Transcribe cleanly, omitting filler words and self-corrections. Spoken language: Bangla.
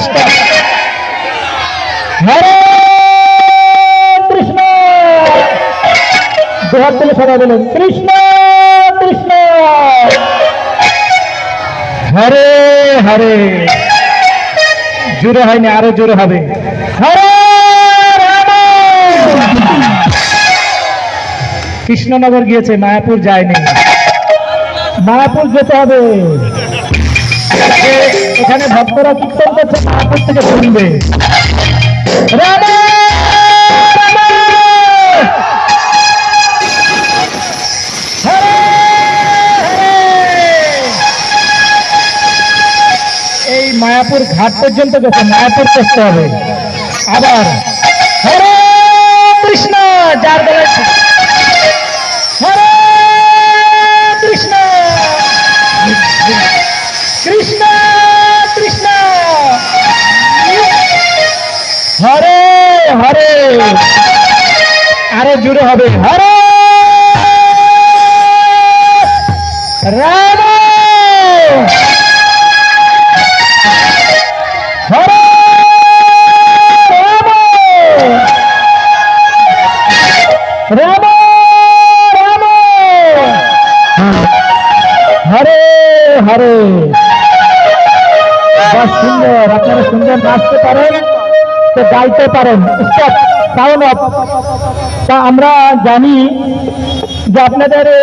স্টপ। হরে কৃষ্ণ, দুহাত তুলে সবাই বলুন কৃষ্ণ কৃষ্ণ, হরে হরে। জোরে হয়নি, আরো জোরে হবে। হরে রাম। কৃষ্ণনগর গিয়েছে, মায়াপুর যায়নি। মায়াপুর যেতে হবে। এখানে ভক্তরা কীর্তন করছে, মায়াপুর থেকে শুনবে। রাম রাম, হরে হরে। এই মায়াপুর ঘাট পর্যন্ত গেছে, মায়াপুর করতে হবে। আবার হরে কৃষ্ণ, যার গলায় হরে কৃষ্ণ কৃষ্ণ কৃষ্ণ, হরে হরে। আরো জোরে হবে। হরে রাম, হরে রাম, রাম রাম, হরে হরে। বাহ, সুন্দর। আপনারা সুন্দর নাচতে পারেন, তো গাইতে পারেন। Stop, sound of. তা আমরা জানি যে আপনাদের এই